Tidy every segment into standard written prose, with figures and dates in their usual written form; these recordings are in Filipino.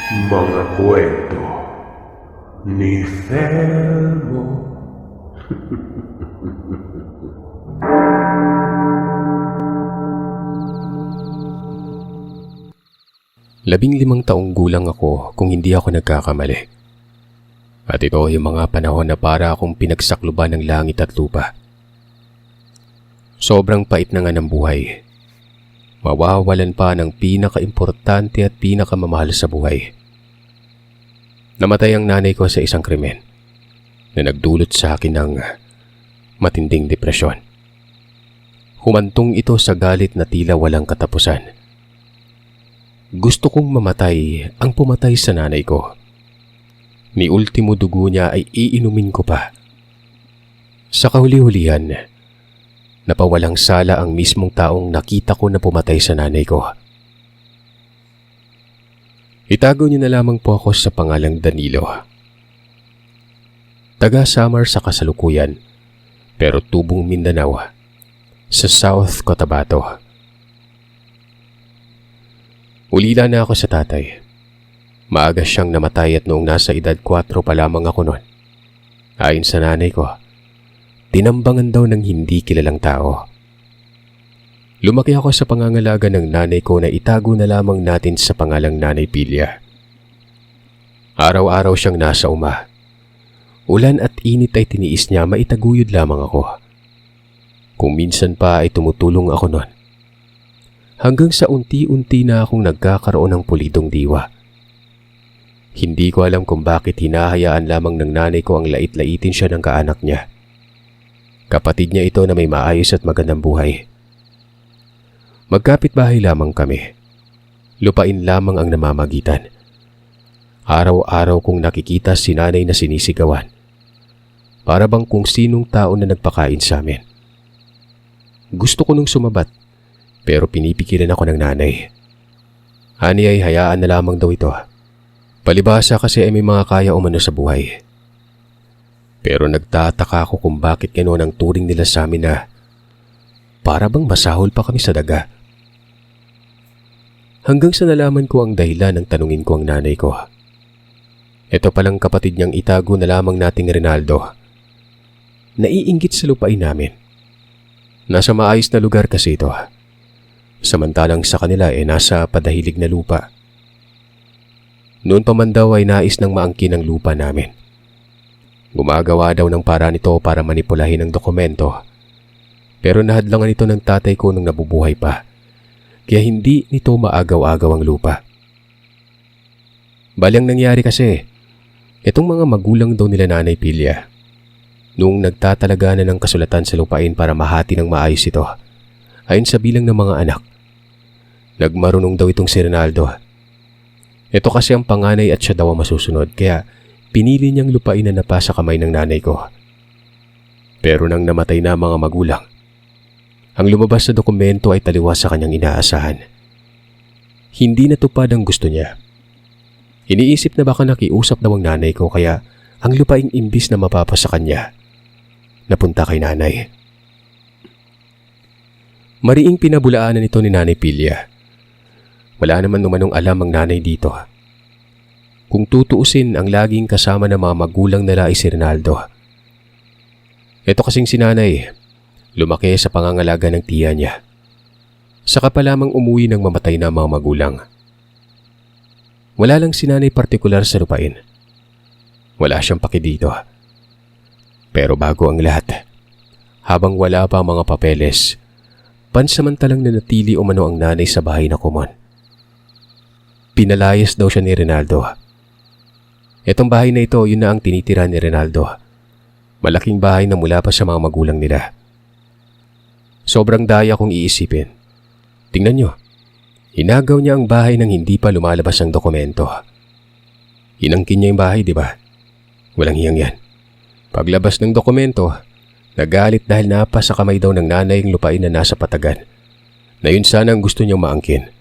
Mga kwento ni Felmo. Labing-limang taong gulang ako kung hindi ako nagkakamali. At ito ay mga panahon na para akong pinagsakluban ng langit at lupa. Sobrang pait na nga ng buhay. Mawawalan pa ng pinaka-importante at pinakamamahal sa buhay. Namatay ang nanay ko sa isang krimen na nagdulot sa akin ng matinding depresyon. Humantong ito sa galit na tila walang katapusan. Gusto kong mamatay ang pumatay sa nanay ko. Ni ultimo dugo niya ay iinumin ko pa. Sa kahuli-hulihan, napawalang sala ang mismong taong nakita ko na pumatay sa nanay ko. Itago niyo na lamang po ako sa pangalang Danilo. Taga Samar sa kasalukuyan, pero tubong Mindanao, sa South Cotabato. Ulila na ako sa tatay. Maaga siyang namatay at noong nasa edad 4 pa lamang ako noon. Ayon sa nanay ko, tinambangan daw ng hindi kilalang tao. Lumaki ako sa pangangalaga ng nanay ko na itago na lamang natin sa pangalang Nanay Pilya. Araw-araw siyang nasa uma. Ulan at init ay tiniis niya, maitaguyod lamang ako. Kung minsan pa ay tumutulong ako noon. Hanggang sa unti-unti na akong nagkakaroon ng pulidong diwa. Hindi ko alam kung bakit hinahayaan lamang ng nanay ko ang lait-laitin siya ng kaanak niya. Kapatid niya ito na may maayos at magandang buhay. Magkapit-bahay lamang kami. Lupain lamang ang namamagitan. Araw-araw kong nakikita si nanay na sinisigawan. Para bang kung sinong tao na nagpakain sa amin. Gusto ko nung sumabat. Pero pinipigilan ako ng nanay. Ani ay hayaan na lamang daw ito. Palibhasa kasi ay may mga kaya umano sa buhay. Pero nagtataka ako kung bakit ganoon ang turing nila sa amin na para bang masahol pa kami sa daga. Hanggang sa nalaman ko ang dahilan ng tanungin ko ang nanay ko. Ito palang kapatid niyang itago na lamang nating Rinaldo. Naiinggit sa lupain namin. Nasa maayos na lugar kasi ito. Samantalang sa kanila ay nasa padahilig na lupa. Noon pa man daw ay nais ng maangkin ang lupa namin. Gumagawa daw ng paraan nito para manipulahin ang dokumento. Pero nahadlangan ito ng tatay ko nung nabubuhay pa. Kaya hindi nito maagaw-agaw ang lupa. Balang nangyari kasi, itong mga magulang daw nila Nanay Pilya. Nung nagtatalaga na ng kasulatan sa lupain para mahati ng maayos ito, ayon sa bilang ng mga anak. Nagmarunong daw itong si Rinaldo. Ito kasi ang panganay at siya daw ang masusunod, kaya pinili niyang lupain na napasa kamay ng nanay ko. Pero nang namatay na mga magulang, ang lumabas sa dokumento ay taliwas sa kanyang inaasahan. Hindi natupad ang gusto niya. Iniisip na baka nakiusap daw ang nanay ko kaya ang lupaing imbis na mapapasa kanya, napunta kay nanay. Mariing pinabulaanan ito ni Nanay Pilya. Wala naman numanong alam ang nanay dito. Kung tutuusin, ang laging kasama ng mga magulang nila ay si Rinaldo. Ito kasing si nanay, lumaki sa pangangalaga ng tiya niya. Saka pa lamang umuwi ng mamatay na mga magulang. Wala lang si nanay partikular sa lupain. Wala siyang paki dito. Pero bago ang lahat, habang wala pa ang mga papeles, pansamantalang nanatili umano ang nanay sa bahay na kumon. Pinalayas daw siya ni Rinaldo. Itong bahay na ito, yun na ang tinitira ni Rinaldo. Malaking bahay na mula pa sa mga magulang nila. Sobrang daya kung iisipin. Tingnan nyo, inagaw niya ang bahay nang hindi pa lumalabas ang dokumento. Inangkin niya yung bahay, di ba? Walang hiyang yan. Paglabas ng dokumento, nagalit dahil napasa kamay daw ng nanay ang lupain na nasa patagan, na yun sana ang gusto niyang maangkin.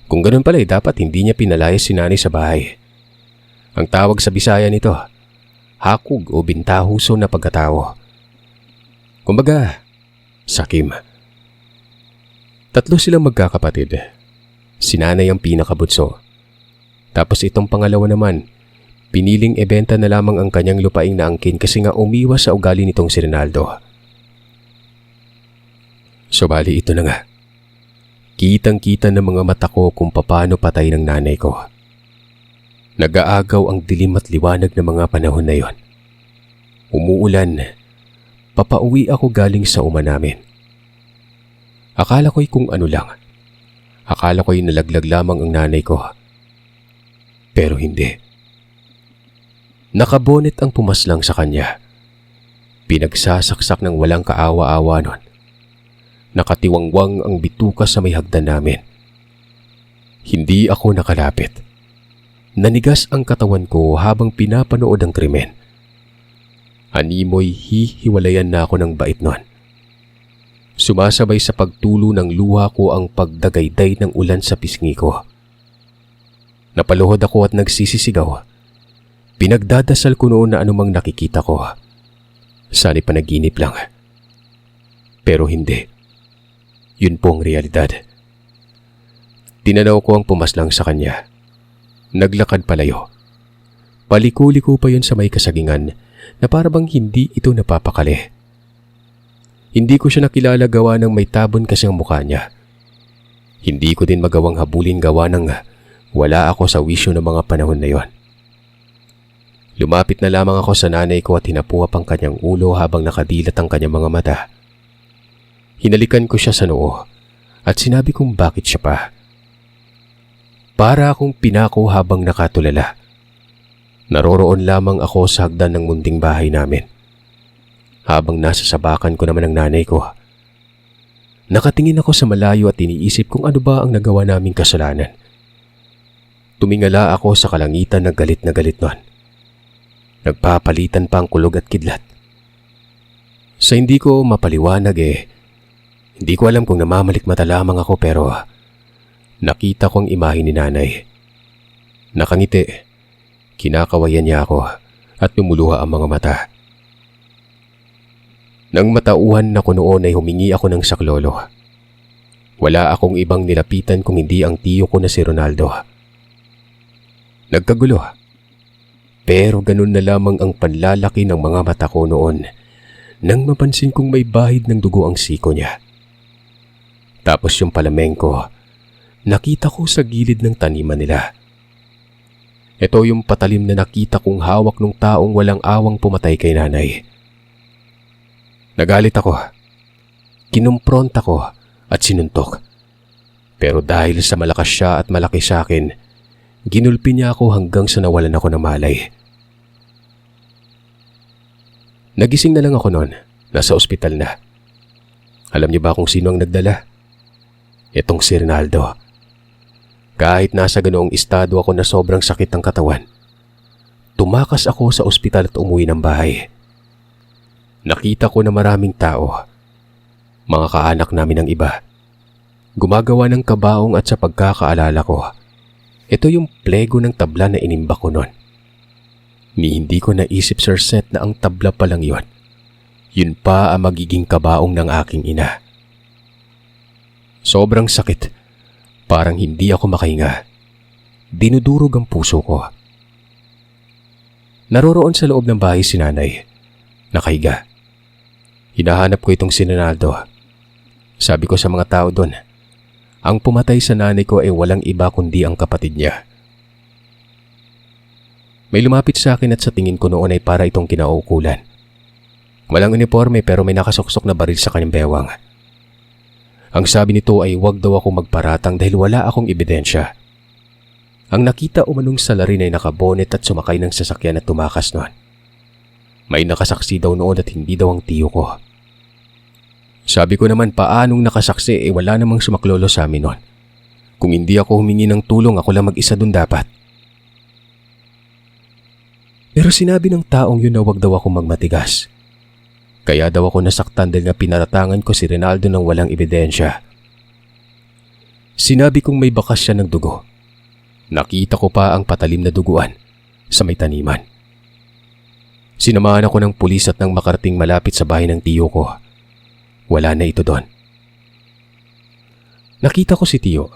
Kung ganun pala dapat hindi niya pinalayas si nanay sa bahay. Ang tawag sa Bisaya nito, hakog o bintahuso na pagkatao. Kumbaga, sakim. Tatlo silang magkakapatid. Si nanay ang pinakabutso. Tapos itong pangalawa naman, piniling ibenta na lamang ang kanyang lupaing na angkin kasi nga umiwas sa ugali nitong si Rinaldo. So bali ito na nga. Kitang-kita ng mga mata ko kung paano patay ng nanay ko. Nag-aagaw ang dilim at liwanag ng mga panahon na yon. Umuulan. Papauwi ako galing sa uma namin. Akala ko'y kung ano lang. Akala ko'y nalaglag lamang ang nanay ko. Pero hindi. Nakabonet ang pumaslang sa kanya. Pinagsasaksak ng walang kaawa-awa nun. Nakatiwangwang ang bituka sa may hagdan namin. Hindi ako nakalapit. Nanigas ang katawan ko habang pinapanood ang krimen. Animoy hihiwalayan na ako ng bait nun. Sumasabay sa pagtulo ng luha ko ang pagdagayday ng ulan sa pisngi ko. Napaluhod ako at nagsisisigaw. Pinagdadasal ko noon na anumang nakikita ko. Sana'y panaginip lang. Pero hindi. Yun po ang realidad. Tinanaw ko ang pumaslang sa kanya. Naglakad palayo. Paliko-liko pa yun sa may kasagingan na parabang hindi ito napapakali. Hindi ko siya nakilala gawa ng may tabon kasi ang mukha niya. Hindi ko din magawang habulin gawa ng wala ako sa wisyo ng mga panahon na yon. Lumapit na lamang ako sa nanay ko at hinapuap ang kanyang ulo habang nakadilat ang kanyang mga mata. Hinalikan ko siya sa noo at sinabi kong bakit siya pa. Para akong pinako habang nakatulala. Naroroon lamang ako sa hagdan ng munting bahay namin. Habang nasa sabakan ko naman ang nanay ko. Nakatingin ako sa malayo at iniisip kung ano ba ang nagawa naming kasalanan. Tumingala ako sa kalangitan na galit nun. Nagpapalitan pa ang kulog at kidlat. Sa hindi ko mapaliwanag hindi ko alam kung namamalikmata lamang ako pero nakita ko ang imahe ni nanay. Nakangiti, kinakawayan niya ako at lumuluha ang mga mata. Nang matauhan na ko noon ay humingi ako ng saklolo. Wala akong ibang nilapitan kung hindi ang tiyo ko na si Ronaldo. Nagkagulo. Pero ganun na lamang ang panlalaki ng mga mata ko noon nang mapansin kong may bahid ng dugo ang siko niya. Tapos yung palamengko, nakita ko sa gilid ng taniman nila. Ito yung patalim na nakita kong hawak ng taong walang awang pumatay kay nanay. Nagalit ako. Kinumpron ako at sinuntok. Pero dahil sa malakas siya at malaki sa akin, ginulpi niya ako hanggang sa nawalan ako ng malay. Nagising na lang ako noon. Nasa ospital na. Alam niyo ba kung sino ang nagdala? Itong si Rinaldo. Kahit nasa ganoong estado ako na sobrang sakit ng katawan, tumakas ako sa ospital at umuwi ng bahay. Nakita ko na maraming tao. Mga kaanak namin ng iba. Gumagawa ng kabaong at sa pagkakaalala ko, ito yung plego ng tabla na inimba ko noon. Ni hindi ko naisip, Sir Seth, na ang tabla pa lang yon. Yun pa ang magiging kabaong ng aking ina. Sobrang sakit. Parang hindi ako makahinga. Dinudurog ang puso ko. Naroroon sa loob ng bahay si nanay. Nakahiga. Hinahanap ko itong si Ronaldo. Sabi ko sa mga tao doon, ang pumatay sa nanay ko ay walang iba kundi ang kapatid niya. May lumapit sa akin at sa tingin ko noon ay para itong kinaukulan. Walang uniforme pero may nakasuksok na baril sa kanyang bewang. Ang sabi nito ay wag daw ako magparatang dahil wala akong ebidensya. Ang nakita umanong salarin ay nakabonet at sumakay ng sasakyan at tumakas noon. May nakasaksi daw noon at hindi daw ang tiyo ko. Sabi ko naman paanong nakasaksi wala namang sumaklolo sa amin noon. Kung hindi ako humingi ng tulong ako lang mag-isa doon dapat. Pero sinabi ng taong yun na wag daw ako magmatigas. Kaya daw ako nasaktan dahil nga pinaratangan ko si Rinaldo ng walang ebidensya. Sinabi kong may bakas siya ng dugo. Nakita ko pa ang patalim na duguan sa may taniman. Sinamahan ako ng pulis at nang makarating malapit sa bahay ng tiyo ko. Wala na ito doon. Nakita ko si tiyo.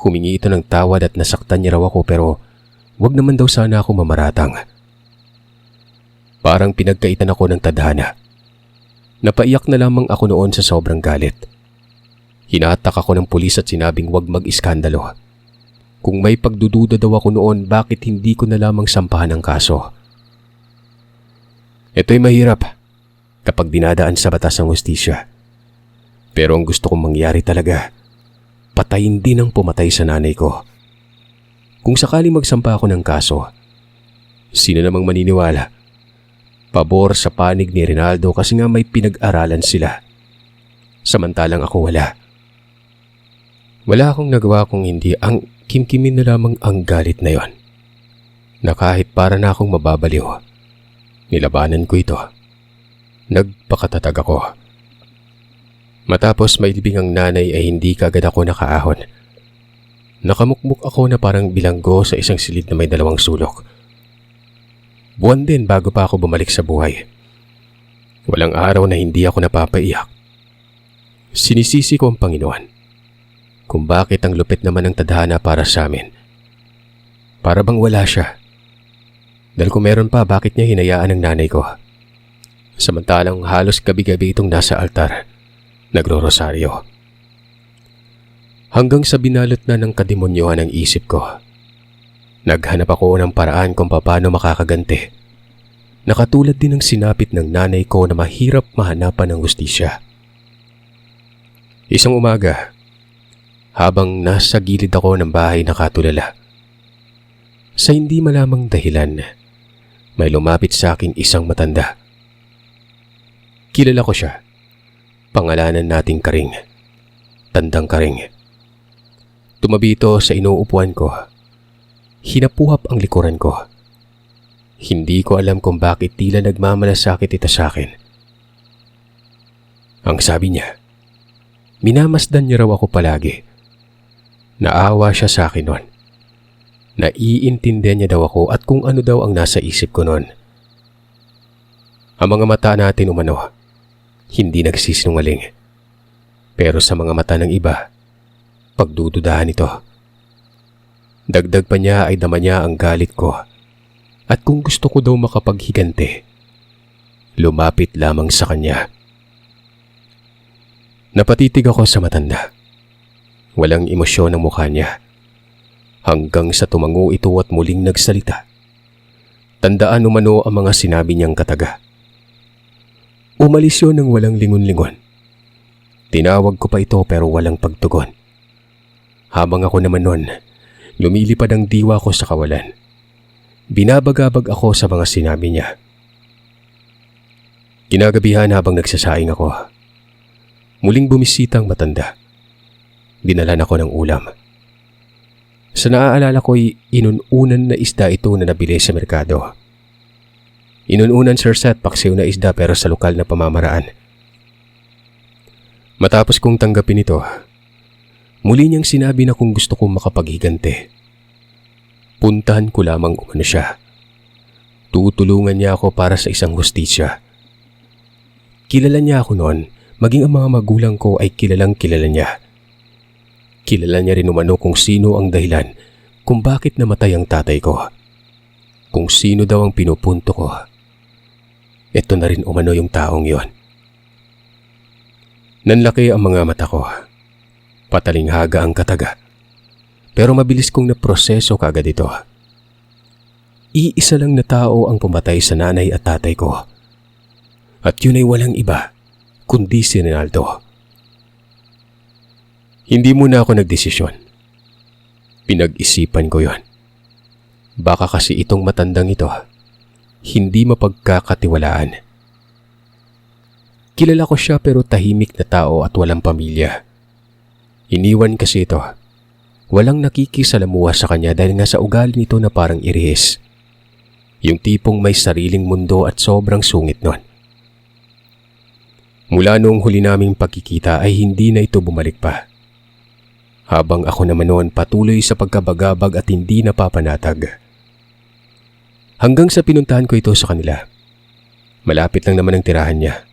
Humingi ito ng tawad at nasaktan niya raw ako pero wag naman daw sana ako mamaratang. Parang pinagkaitan ako ng tadhana. Napaiyak na lamang ako noon sa sobrang galit. Hinatak ako ng pulis at sinabing wag mag-iskandalo. Kung may pagdududa daw ako noon, bakit hindi ko na lamang sampahan ang kaso? Ito'y mahirap kapag dinadaan sa batas ng hustisya. Pero ang gusto kong mangyari talaga, patayin din ang pumatay sa nanay ko. Kung sakaling magsampa ako ng kaso, sino namang maniniwala? Pabor sa panig ni Rinaldo kasi nga may pinag-aralan sila. Samantalang ako wala. Wala akong nagawa kung hindi ang kimkimin na lamang ang galit na yon. Na kahit para na akong mababaliw, nilabanan ko ito. Nagpakatatag ako. Matapos mailibing ang nanay ay hindi kagad ako nakaahon. Nakamukmuk ako na parang bilanggo sa isang silid na may 2 sulok. Buwan din bago pa ako bumalik sa buhay. Walang araw na hindi ako napapaiyak. Sinisisi ko ang Panginoon kung bakit ang lupit naman ng tadhana para sa amin. Para bang wala siya. Dahil kung meron pa, bakit niya hinayaan ang nanay ko? Samantalang halos gabi-gabi itong nasa altar, nagro-rosaryo. Hanggang sa binalot na ng kademonyohan ang isip ko. Naghanap ako ng paraan kung paano makakaganti. Nakatulad din ng sinapit ng nanay ko na mahirap mahanapan ng hustisya. Isang umaga, habang nasa gilid ako ng bahay nakatulala, sa hindi malamang dahilan, may lumapit sa akin isang matanda. Kilala ko siya. Pangalanan nating Karing. Tandang Karing. Tumabi ito sa inuupuan ko. Hinapuhap ang likuran ko. Hindi ko alam kung bakit tila nagmamalasakit ito sa akin. Ang sabi niya, minamasdan niya raw ako palagi. Naawa siya sa akin noon. Naiintindihan niya daw ako at kung ano daw ang nasa isip ko noon. Ang mga mata natin umano, hindi nagsisinungaling. Pero sa mga mata ng iba, pagdududahan ito. Dagdag pa niya ay dama niya ang galit ko. At kung gusto ko daw makapaghiganti, lumapit lamang sa kanya. Napatitig ako sa matanda. Walang emosyon ang mukha niya. Hanggang sa tumango ito at muling nagsalita. Tandaan umano ang mga sinabi niyang kataga. Umalis yun ng walang lingon-lingon. Tinawag ko pa ito pero walang pagtugon. Habang ako naman nun, lumilipad ang diwa ko sa kawalan. Binabagabag ako sa mga sinabi niya. Kinagabihan habang nagsasaing ako, muling bumisita ang matanda. Dinalan ako ng ulam. Sa naaalala ko'y inununan na isda ito na nabili sa merkado. Inununan Sir Seth, paksiw na isda pero sa lokal na pamamaraan. Matapos kong tanggapin ito, muli niyang sinabi na kung gusto kong makapaghiganti, puntahan ko lamang umano siya. Tutulungan niya ako para sa isang hustisya. Kilala niya ako noon, maging ang mga magulang ko ay kilalang kilala niya. Kilala niya rin umano kung sino ang dahilan kung bakit namatay ang tatay ko. Kung sino daw ang pinupunto ko. Ito na rin umano yung taong yon. Nanlaki ang mga mata ko. Patalinghaga ang kataga. Pero mabilis kong naproseso kaagad ito. Iisa lang na tao ang pumatay sa nanay at tatay ko. At yun ay walang iba, kundi si Rinaldo. Hindi muna ako nagdesisyon. Pinag-isipan ko yon. Baka kasi itong matandang ito, hindi mapagkakatiwalaan. Kilala ko siya pero tahimik na tao at walang pamilya. Iniwan kasi ito. Walang nakikisalamuha sa kanya dahil nga sa ugali nito na parang irihis. Yung tipong may sariling mundo at sobrang sungit nun. Mula noong huli naming pagkikita ay hindi na ito bumalik pa. Habang ako naman noon patuloy sa pagkabagabag at hindi napapanatag. Hanggang sa pinuntahan ko ito sa kanila. Malapit lang naman ang tirahan niya.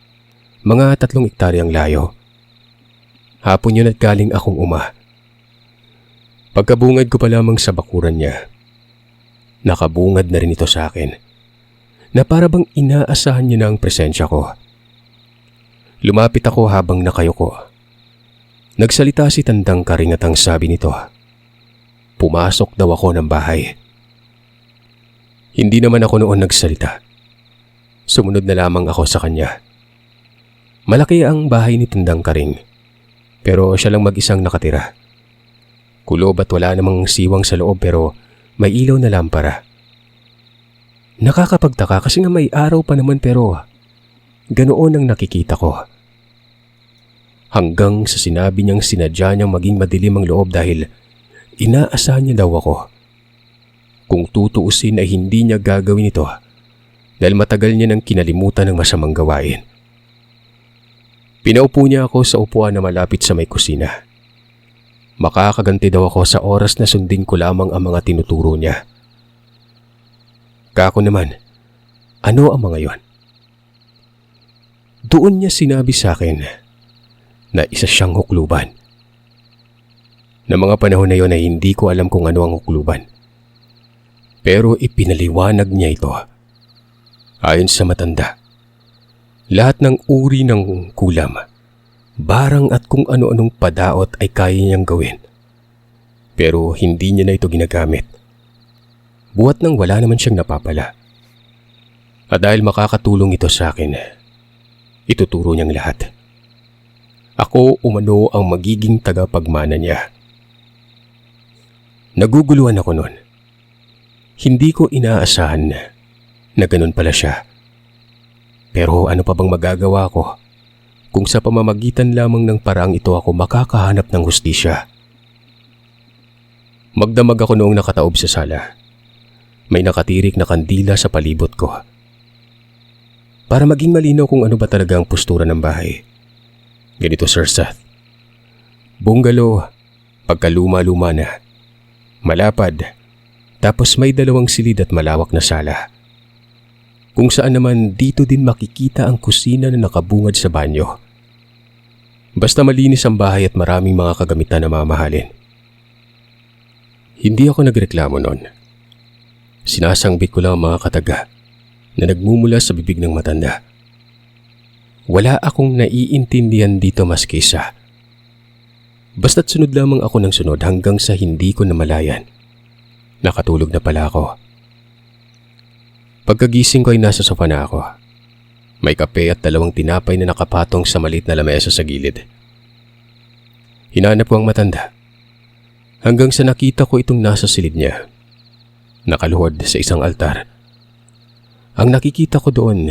Mga 3 hektaryang layo. Hapon yun at galing akong uma. Pagkabungad ko pa lamang sa bakuran niya, nakabungad na rin ito sa akin na para bang inaasahan niya na ang presensya ko. Lumapit ako habang nakayuko. Nagsalita si Tandang Karing at ang sabi nito, pumasok daw ako ng bahay. Hindi naman ako noon nagsalita. Sumunod na lamang ako sa kanya. Malaki ang bahay ni Tandang Karing, pero siya lang mag-isang nakatira. Kulob at wala namang siwang sa loob pero may ilaw na lampara. Nakakapagtaka kasi nga may araw pa naman pero ganoon ang nakikita ko. Hanggang sa sinabi niyang sinadya niyang maging madilim ang loob dahil inaasahan niya daw ako. Kung tutuusin ay hindi niya gagawin ito dahil matagal niya nang kinalimutan ng masamang gawain. Pinaupo niya ako sa upuan na malapit sa may kusina. Makakaganti daw ako sa oras na sundin ko lamang ang mga tinuturo niya. Kako naman, ano ang mga yon? Doon niya sinabi sa akin na isa siyang hukluban. Na mga panahon na yon ay hindi ko alam kung ano ang hukluban. Pero ipinaliwanag niya ito. Ayon sa matanda, lahat ng uri ng kulam, barang at kung ano-anong padaot ay kaya niyang gawin. Pero hindi niya na ito ginagamit. Buhat nang wala naman siyang napapala. At dahil makakatulong ito sa akin, ituturo niyang lahat. Ako umano ang magiging tagapagmana niya. Naguguluhan ako noon. Hindi ko inaasahan na ganun pala siya. Pero ano pa bang magagawa ko kung sa pamamagitan lamang ng paraang ito ako makakahanap ng hustisya? Magdamag ako noong nakataob sa sala. May nakatirik na kandila sa palibot ko. Para maging malinaw kung ano ba talaga ang postura ng bahay. Ganito, Sir Seth. Bungalow, pagkaluma-luma na. Malapad, tapos may 2 silid at malawak na sala. Kung saan naman dito din makikita ang kusina na nakabungad sa banyo. Basta malinis ang bahay at maraming mga kagamitan na mamahalin. Hindi ako nagreklamo noon. Sinasangbit ko lang ang mga kataga na nagmumula sa bibig ng matanda. Wala akong naiintindihan dito maski isa. Basta't sunod lamang ako ng sunod hanggang sa hindi ko namalayan. Nakatulog na pala ako. Pagkagising ko ay nasa sofa na ako. May kape at 2 tinapay na nakapatong sa maliit na lamesa sa gilid. Hinanap ko ang matanda. Hanggang sa nakita ko itong nasa silid niya. Nakaluhod sa isang altar. Ang nakikita ko doon,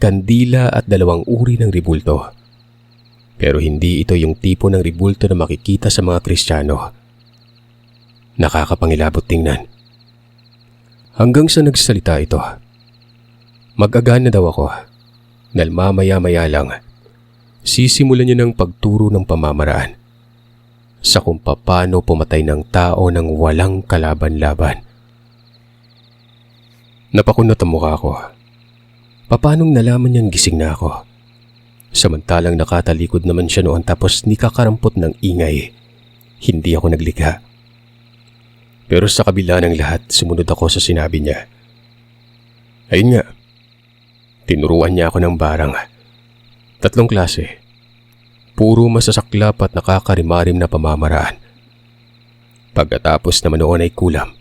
kandila at 2 uri ng ribulto. Pero hindi ito yung tipo ng ribulto na makikita sa mga Kristiyano. Nakakapangilabot tingnan. Hanggang sa nagsalita ito. Mag-agana daw ako. Dahil mamaya-maya lang, sisimulan niya ng pagturo ng pamamaraan sa kung paano pumatay ng tao ng walang kalaban-laban. Napakunot ang mukha ko. Papanong nalaman niyang gising na ako? Samantalang nakatalikod naman siya noon tapos nikakarampot ng ingay. Hindi ako naglikha. Pero sa kabila ng lahat, sumunod ako sa sinabi niya. Ayun nga, tinuruan niya ako ng barang. 3 klase. Puro masasaklap at nakakarimarim na pamamaraan. Pagkatapos naman noon ay kulam.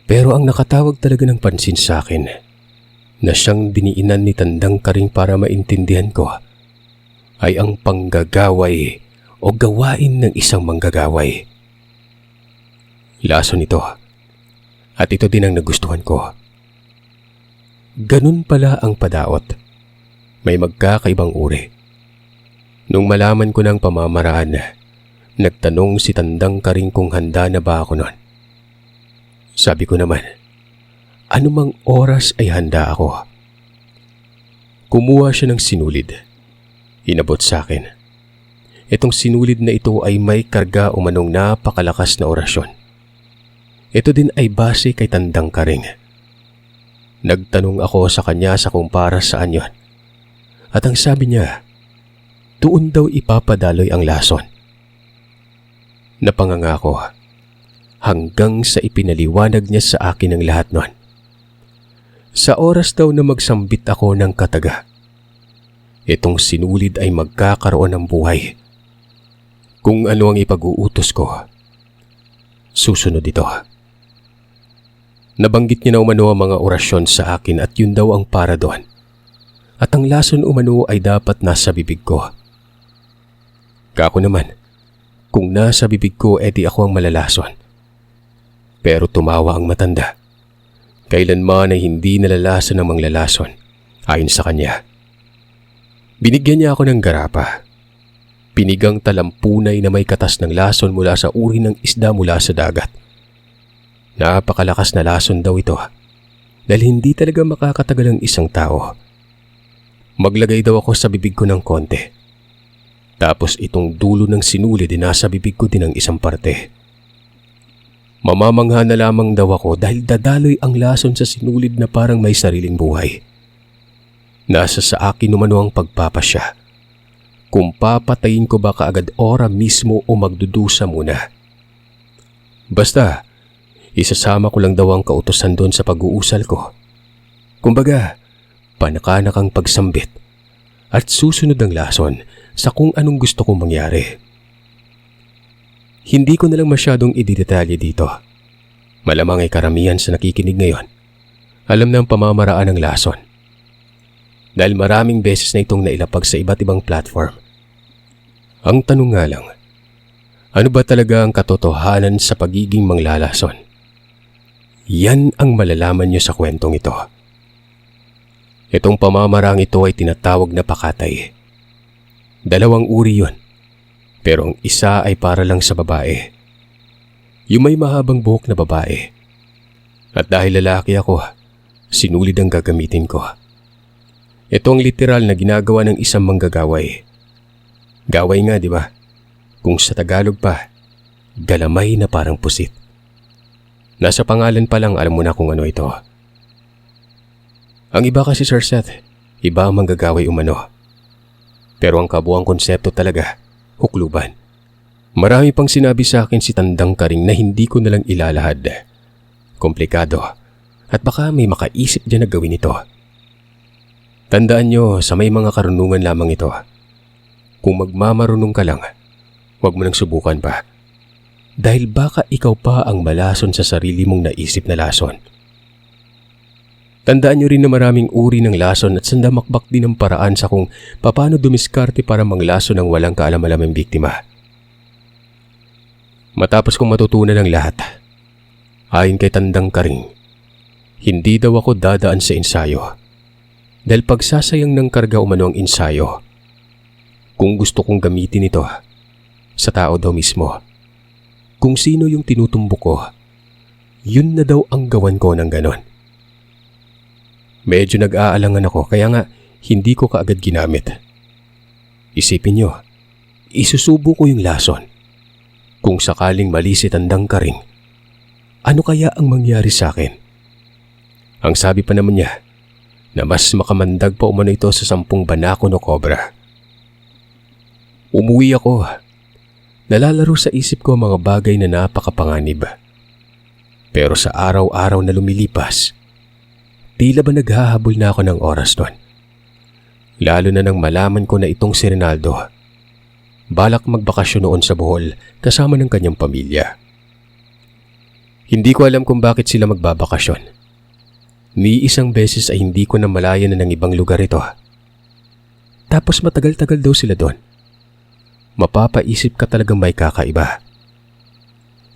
Pero ang nakatawag talaga ng pansin sa akin, na siyang diniinan ni Tandang Karing para maintindihan ko, ay ang panggagaway o gawain ng isang manggagaway. Laso nito, at ito din ang nagustuhan ko. Ganun pala ang padaot. May magkakaibang uri. Nung malaman ko ng pamamaraan, nagtanong si Tandang Karing kung handa na ba ako noon. Sabi ko naman, anumang oras ay handa ako. Kumuha siya ng sinulid. Inabot sa akin. Itong sinulid na ito ay may karga o manong napakalakas na orasyon. Ito din ay base kay Tandang Karing. Nagtanong ako sa kanya sa kung para saan yon. At ang sabi niya, doon daw ipapadaloy ang lason. Napanganga ko. hanggang sa ipinaliwanag niya sa akin ang lahat nun. Sa oras daw na magsambit ako ng kataga, itong sinulid ay magkakaroon ng buhay. Kung ano ang ipag-uutos ko, susunod ito. Nabanggit niya na umano ang mga orasyon sa akin at yun daw ang para doon. At ang lason umano ay dapat nasa bibig ko. Kako naman, kung nasa bibig ko edi ako ang malalason. Pero tumawa ang matanda. Kailanman ay hindi nalalason ng manglalason, ayon sa kanya. Binigyan niya ako ng garapa. Pinigang talampunay na may katas ng lason mula sa uri ng isda mula sa dagat. Napakalakas na lason daw ito dahil hindi talaga makakatagal ang isang tao. Maglagay daw ako sa bibig ko ng konti. Tapos itong dulo ng sinulid din nasa bibig ko din ang isang parte. Mamamangha na lamang daw ako dahil dadaloy ang lason sa sinulid na parang may sariling buhay. Nasa sa akin umano ang pagpapasya. Kung papatayin ko ba kaagad ora mismo o magdudusa muna. Basta, isasama ko lang daw ang kautusan doon sa pag-uusal ko. Kumbaga, panakanakang pagsambit at susunod ang lason sa kung anong gusto kong mangyari. Hindi ko na lang masyadong ididetalye dito. Malamang ay karamihan sa nakikinig ngayon alam na ang pamamaraan ng lason. Dahil maraming beses na itong nailapag sa iba't ibang platform. Ang tanong nga lang, ano ba talaga ang katotohanan sa pagiging manglalason? Yan ang malalaman niyo sa kwentong ito. Itong pamamarang ito ay tinatawag na pakatay. Dalawang uri yun. Pero ang isa ay para lang sa babae. Yung may mahabang buhok na babae. At dahil lalaki ako, sinulid ang gagamitin ko. Ito ang literal na ginagawa ng isang manggagaway. Gaway nga, di ba? Kung sa Tagalog pa, galamay na parang pusit. Nasa pangalan pa lang alam mo na kung ano ito. Ang iba kasi Sir Seth, iba ang manggagaway umano. Pero ang kabuang konsepto talaga, hukluban. Marami pang sinabi sa akin si Tandang Karing na hindi ko nalang ilalahad. Komplikado at baka may makaisip dyan na gawin ito. Tandaan nyo sa may mga karunungan lamang ito. Kung magmamarunong ka lang, huwag mo nang subukan pa. Dahil baka ikaw pa ang malason sa sarili mong naisip na lason. Tandaan nyo rin na maraming uri ng lason at sandamakbak din ang paraan sa kung paano dumiskarte para manglason ng walang kaalam-alamang biktima. Matapos kong matutunan ang lahat, ayon kay Tandang Karing, hindi daw ako dadaan sa ensayo. Dahil pagsasayang ng karga umano ang ensayo. Kung gusto kong gamitin ito, sa tao daw mismo. Kung sino yung tinutumbok ko, yun na daw ang gawan ko ng ganon. Medyo nag-aalangan ako kaya nga hindi ko kaagad ginamit. Isipin nyo, isusubo ko yung lason. Kung sakaling mali si Tandang Karing, ano kaya ang mangyari sa akin? Ang sabi pa naman niya, na mas makamandag pa umano ito sa 10 banako no kobra. Umuwi ako. Nalalaro sa isip ko ang mga bagay na napakapanganib. Pero sa araw-araw na lumilipas, tila ba naghahabol na ako ng oras doon. Lalo na nang malaman ko na itong si Rinaldo. Balak magbakasyon noon sa Bohol kasama ng kanyang pamilya. Hindi ko alam kung bakit sila magbabakasyon. Ni isang beses ay hindi ko na malaya na ng ibang lugar ito. Tapos matagal-tagal daw sila doon. Mapapaisip ka talagang may kakaiba.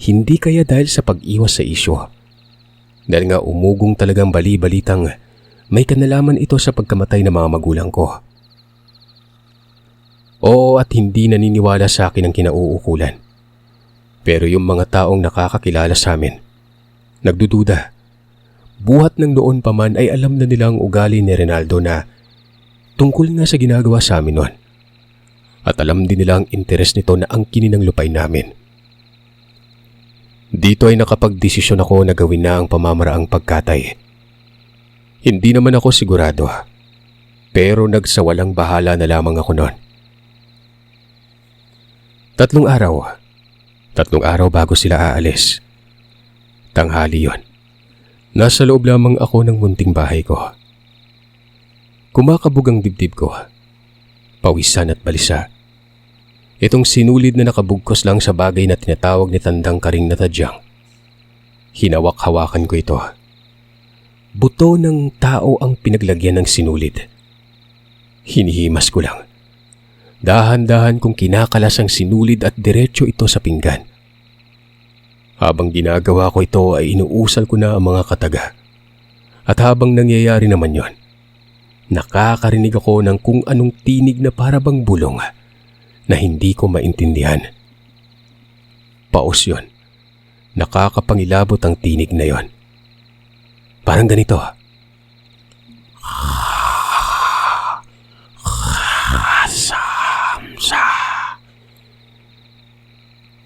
Hindi kaya dahil sa pag-iwas sa isyo. Dahil nga umugong talagang bali-balitang may kanalaman ito sa pagkamatay ng mga magulang ko. Oo at hindi naniniwala sa akin ang kinauukulan. Pero yung mga taong nakakakilala sa amin, nagdududa. Buhat ng noon pa man ay alam na nila ang ugali ni Rinaldo na tungkol nga sa ginagawa sa amin noon. At alam din nila ang interes nito na angkinin ang lupay namin. Dito ay nakapagdesisyon ako na gawin na ang pamamaraang pagkatay. Hindi naman ako sigurado, pero nagsawalang bahala na lamang ako noon. 3 araw bago sila aalis, Tanghali yon. Nasa loob lamang ako ng munting bahay ko. Kumakabog ang dibdib ko. Pawisan at balisa. Itong sinulid na nakabugkos lang sa bagay na tinatawag ni Tandang Karing na tadyang. Hinawak-hawakan ko ito. Buto ng tao ang pinaglagyan ng sinulid. Hinihimas ko lang. Dahan-dahan kong kinakalas ang sinulid at diretso ito sa pinggan. Habang ginagawa ko ito ay inuusal ko na ang mga kataga. At habang nangyayari naman yon, nakakarinig ako ng kung anong tinig na parabang bulong na hindi ko maintindihan. Paus yon. Nakakapangilabot ang tinig na yon. Parang ganito.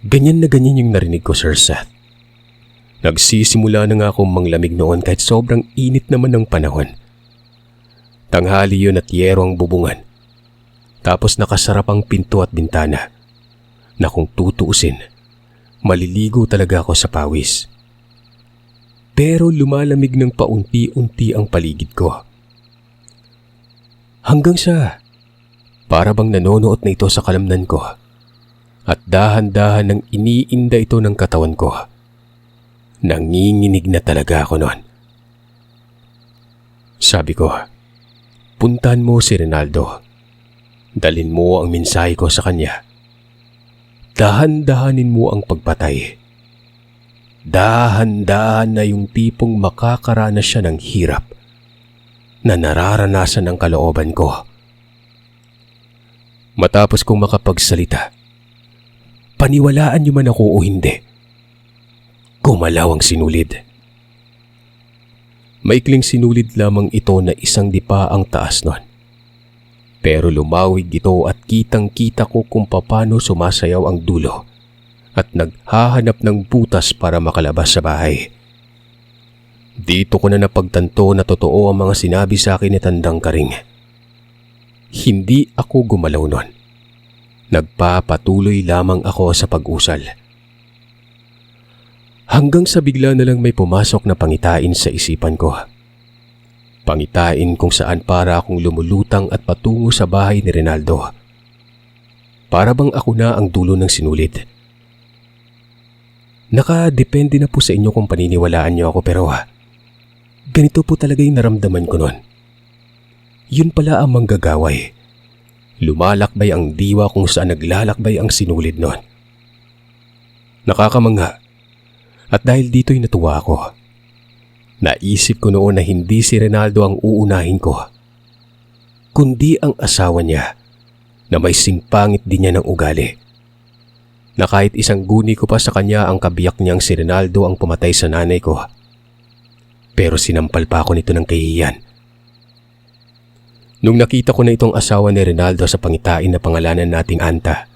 Ganyan na ganyan yung narinig ko, Sir Seth. Nagsisimula na nga akong manglamig noon kahit sobrang init naman ng panahon. Tanghali yun at yero ang bubungan. Tapos nakasarap ang pinto at bintana na kung tutuusin, maliligo talaga ako sa pawis. Pero lumalamig ng paunti-unti ang paligid ko. Hanggang sa para bang nanonood na ito sa kalamnan ko. At dahan-dahan nang iniinda ito ng katawan ko. Nanginginig na talaga ako noon. Sabi ko, puntahan mo si Rinaldo. Dalhin mo ang mensahe ko sa kanya. Dahan-dahanin mo ang pagpatay. Dahan-dahan na yung tipong makakaranas siya ng hirap na nararanasan ng kalooban ko. Matapos kong makapagsalita, paniwalaan niyo man ako o hindi, gumalaw ang sinulid. Maikling sinulid lamang ito na isang dipa ang taas nun. Pero lumawig ito at kitang-kita ko kung paano sumasayaw ang dulo at naghahanap ng butas para makalabas sa bahay. Dito ko na napagtanto na totoo ang mga sinabi sa akin ni Tandang Karing. Hindi ako gumalaw nun. Nagpapatuloy lamang ako sa pag-usal. Hanggang sa bigla na lang may pumasok na pangitain sa isipan ko. Pangitain kung saan para akong lumulutang at patungo sa bahay ni Rinaldo. Para bang ako na ang dulo ng sinulid. Nakadepende na po sa inyo kung paniniwalaan niyo ako pero ganito po talaga yung naramdaman ko nun. Yun pala ang manggagaway. Lumalakbay ang diwa kung saan naglalakbay ang sinulid nun. Nakakamangha. At dahil dito'y natuwa ako. Naisip ko noon na hindi si Rinaldo ang uunahin ko, kundi ang asawa niya na may singpangit din niya ng ugali. Na kahit isang guni ko pa sa kanya ang kabiyak niyang si Rinaldo ang pumatay sa nanay ko. Pero sinampal pa ako nito ng kahihiyan. Nung nakita ko na itong asawa ni Rinaldo sa pangitain na pangalanan nating Anta,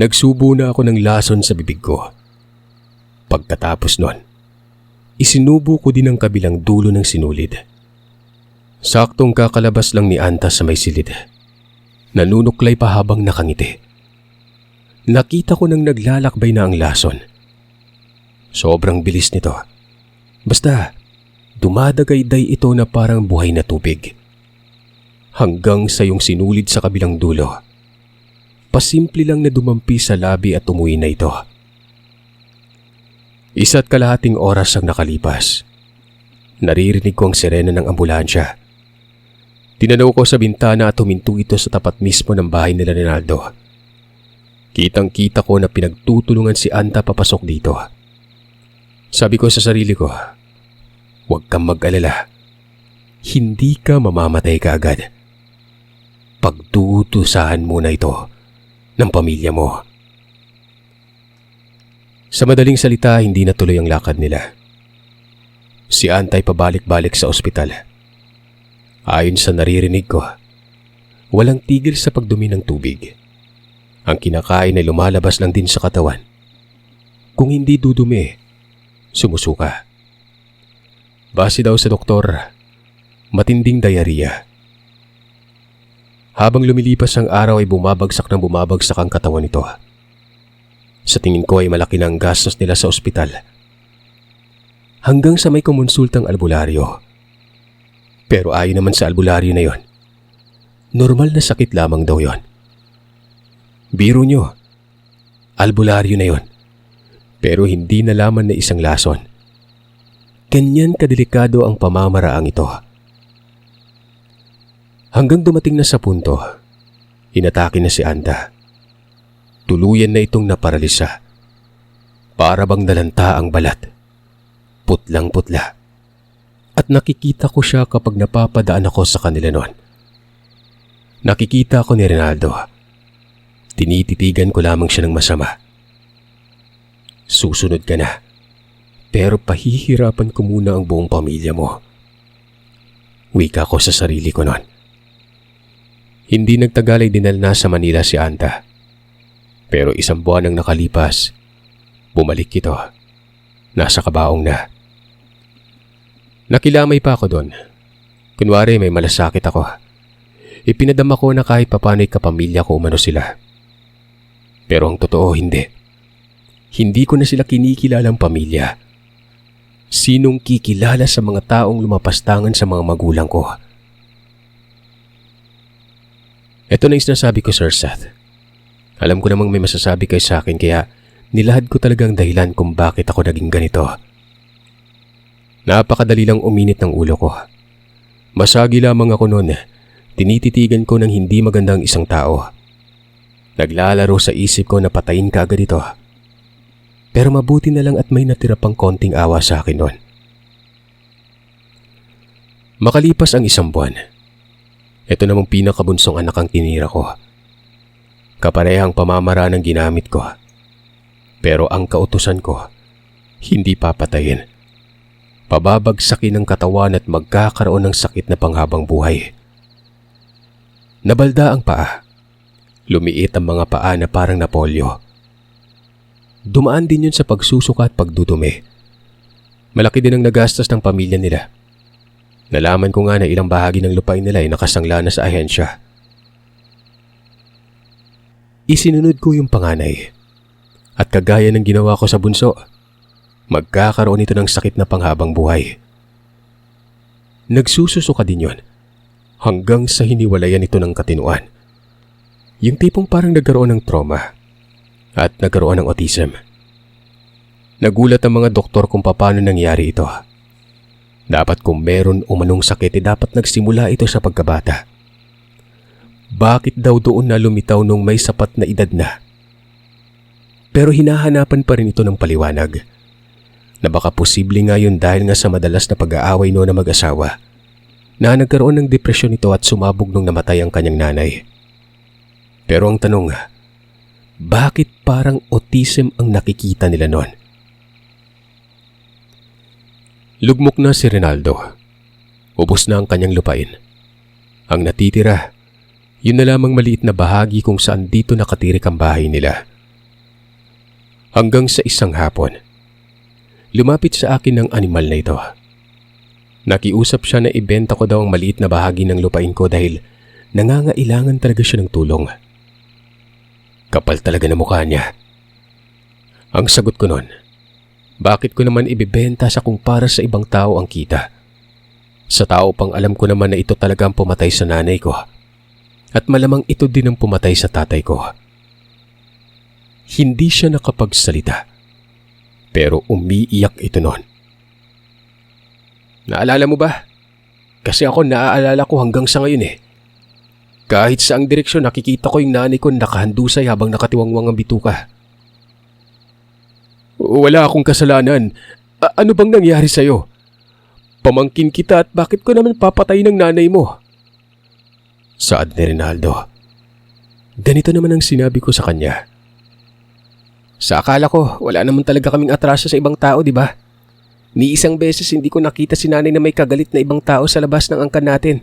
nagsubo na ako ng lason sa bibig ko. Pagkatapos nun, isinubo ko din ang kabilang dulo ng sinulid. Saktong kakalabas lang ni Anta sa may silid. Nanunuklay pa habang nakangiti. Nakita ko nang naglalakbay na ang lason. Sobrang bilis nito. Basta, dumadagayday ito na parang buhay na tubig. Hanggang sa yung sinulid sa kabilang dulo. Pasimple lang na dumampi sa labi at umuwi na ito. 1.5 oras ang nakalipas. Naririnig ko ang sirena ng ambulansya. Tinanaw ko sa bintana at huminto ito sa tapat mismo ng bahay nila Rinaldo. Kitang-kita ko na pinagtutulungan si Anta papasok dito. Sabi ko sa sarili ko, huwag kang mag-alala. Hindi ka mamamatay kaagad. Pagtutusahan muna ito ng pamilya mo. Sa madaling salita, hindi natuloy ang lakad nila. Si Antay pabalik-balik sa ospital. Ayon sa naririnig ko, walang tigil sa pagdumi ng tubig. Ang kinakain ay lumalabas lang din sa katawan. Kung hindi dudumi, sumusuka. Base daw sa doktor, matinding diarrhea. Habang lumilipas ang araw ay bumabagsak ang katawan nito. Sa tingin ko ay malaki na ang gastos nila sa ospital. hanggang sa may kumonsultang albularyo. Pero ayon naman sa albularyo na yon, normal na sakit lamang daw yon. Biro nyo, albularyo na yon, pero hindi nalaman na isang lason. Ganyan kadelikado ang pamamaraang ito. Hanggang dumating na sa punto, inatake na si Anda. Tuluyan na itong naparalisa. Para bang nalanta ang balat. Putlang-putla. At nakikita ko siya kapag napapadaan ako sa kanila noon. Nakikita ko ni Rinaldo. Tinititigan ko lamang siya ng masama. Susunod ka na. Pero pahihirapan ko muna ang buong pamilya mo. Wika ko sa sarili ko noon. Hindi nagtagal ay dinala na sa Manila si Anta. Pero isang buwan ang nakalipas, bumalik ito. Nasa kabaong na. Nakilamay pa ako doon. Kunwari may malasakit ako. Ipinadama ko na kahit papano'y kapamilya ko umano sila. Pero ang totoo hindi. Hindi ko na sila kinikilalang pamilya. Sinong kikilala sa mga taong lumapastangan sa mga magulang ko? Ito na yung sinasabi ko, Sir Seth. Alam ko namang may masasabi kayo sa akin kaya nilahad ko talagang dahilan kung bakit ako naging ganito. Napakadali lang uminit ng ulo ko. Masagi lamang ako noon. Tinititigan ko ng hindi magandang isang tao. Naglalaro sa isip ko na patayin ka agad ito. Pero mabuti na lang at may natira pang konting awa sa akin noon. Makalipas ang isang buwan. Ito namang pinakabunsong anak ang tinira ko. Kaparehang pamamaraan ang ginamit ko. Pero ang kautusan ko, hindi papatayin. Pababagsakin ang katawan at magkakaroon ng sakit na panghabang buhay. Nabalda ang paa. Lumiit ang mga paa na parang napolyo. Dumaan din yun sa pagsusuka at pagdudumi. Malaki din ang nagastos ng pamilya nila. Nalaman ko nga na ilang bahagi ng lupain nila ay nakasangla na sa ahensya. Isinunod ko yung panganay. At kagaya ng ginawa ko sa bunso, magkakaroon ito ng sakit na panghabang buhay. Nagsususuka din yun hanggang sa hiniwalayan ito ng katinuan. Yung tipong parang nagkaroon ng trauma at nagkaroon ng autism. Nagulat ang mga doktor kung paano nangyari ito. Dapat kung meron umanong sakit dapat nagsimula ito sa pagkabata. Bakit daw doon na lumitaw nung may sapat na edad na? Pero hinahanapan pa rin ito ng paliwanag na baka posible nga yun dahil nga sa madalas na pag-aaway noon na mag-asawa na nagkaroon ng depresyon ito at sumabog nung namatay ang kanyang nanay. Pero ang tanong, bakit parang autism ang nakikita nila noon? Lugmok na si Rinaldo. Ubos na ang kanyang lupain. Ang natitira, yun na lamang maliit na bahagi kung saan dito nakatirik ang bahay nila. Hanggang sa isang hapon, lumapit sa akin ng animal na ito. Nakiusap siya na ibenta ko daw ang maliit na bahagi ng lupain ko dahil nangangailangan talaga siya ng tulong. Kapal talaga na mukha niya. Ang sagot ko noon, bakit ko naman ibibenta sa kung para sa ibang tao ang kita? Sa tao pang alam ko naman na ito talaga ang pumatay sa nanay ko. At malamang ito din ang pumatay sa tatay ko. Hindi siya nakapagsalita. Pero umiiyak ito noon. Naalala mo ba? Kasi ako naaalala ko hanggang sa ngayon eh. Kahit saang direksyon nakikita ko yung nanay ko nakahandusay habang nakatiwangwang ang bituka. Wala akong kasalanan. Ano bang nangyari sa'yo? Pamangkin kita at bakit ko naman papatayin ng nanay mo? Saad ni Rinaldo. Ganito naman ang sinabi ko sa kanya. Sa akala ko, wala naman talaga kaming atraso sa ibang tao, di ba? Ni isang beses hindi ko nakita si nanay na may kagalit na ibang tao sa labas ng angkan natin.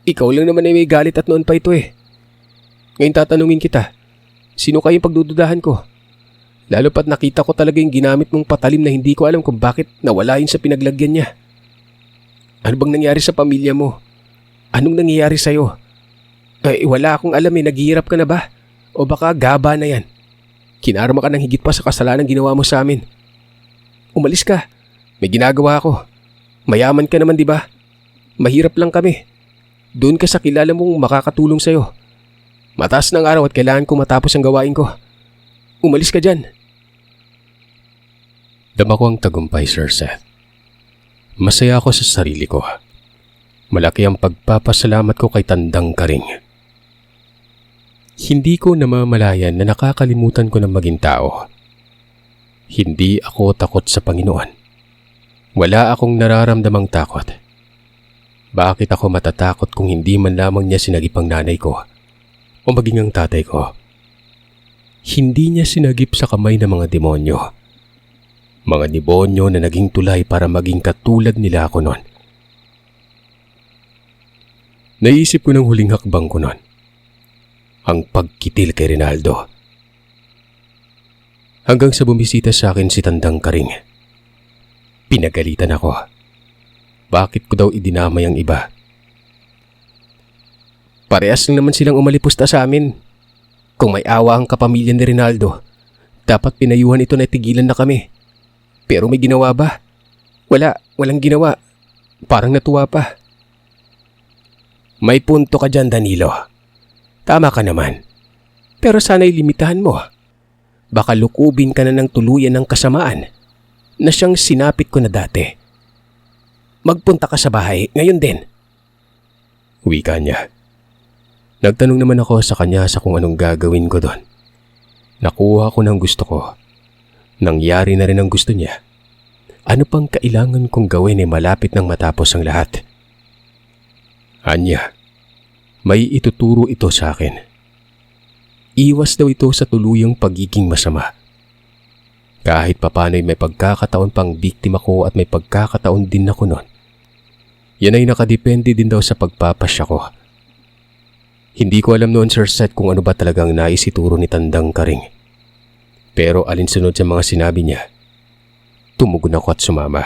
Ikaw lang naman ay may galit at noon pa ito eh. Ngayon tatanungin kita, sino kayong pagdududahan ko? Lalo pat nakita ko talaga yung ginamit mong patalim na hindi ko alam kung bakit nawala yun sa pinaglagyan niya. Ano bang nangyari sa pamilya mo? Anong nangyayari sa'yo? Wala akong alam eh, naghihirap ka na ba? O baka gaba na yan? Kinarma ka ng higit pa sa kasalanan ginawa mo sa amin. Umalis ka. May ginagawa ako. Mayaman ka naman, di ba? Mahirap lang kami. Doon ka sa kilala mong makakatulong sa'yo. Mataas ng araw at kailangan ko matapos ang gawain ko. Umalis ka dyan. Dama ko ang tagumpay, Sir Seth. Masaya ako sa sarili ko. Malaki ang pagpapasalamat ko kay Tandang Karing. Hindi ko namamalayan na nakakalimutan ko ng maging tao. Hindi ako takot sa Panginoon. Wala akong nararamdamang takot. Bakit ako matatakot kung hindi man lamang niya sinagip ang nanay ko o maging ang tatay ko? Hindi niya sinagip sa kamay ng mga demonyo. Mga demonyo na naging tulay para maging katulad nila ako noon. Naisip ko ng huling hakbang ko noon. Ang pagkitil kay Rinaldo. Hanggang sa bumisita sa akin si Tandang Karing. Pinagalitan ako. Bakit ko daw idinamay ang iba? Parehas lang naman silang umalipusta sa amin. Kung may awa ang kapamilya ni Rinaldo, dapat pinayuhan ito na tigilan na kami. Pero may ginawa ba? Walang ginawa. Parang natuwa pa. May punto ka dyan, Danilo. Tama ka naman. Pero sana'y limitahan mo. Baka lukubin ka na ng tuluyan ng kasamaan na siyang sinapit ko na dati. Magpunta ka sa bahay ngayon din. Wika niya. Nagtanong naman ako sa kanya sa kung anong gagawin ko doon. Nakuha ko ng gusto ko. Nangyari na rin ang gusto niya. Ano pang kailangan kong gawin malapit nang matapos ang lahat? Anya, may ituturo ito sa akin. Iwas daw ito sa tuluyang pagiging masama. Kahit papano'y may pagkakataon pang biktima ko at may pagkakataon din ako noon. Yan ay nakadepende din daw sa pagpapasya ko. Hindi ko alam noon, Sir Seth, kung ano ba talagang naisituro ni Tandang Karing. Pero alinsunod sa mga sinabi niya, tumugon ako at sumama.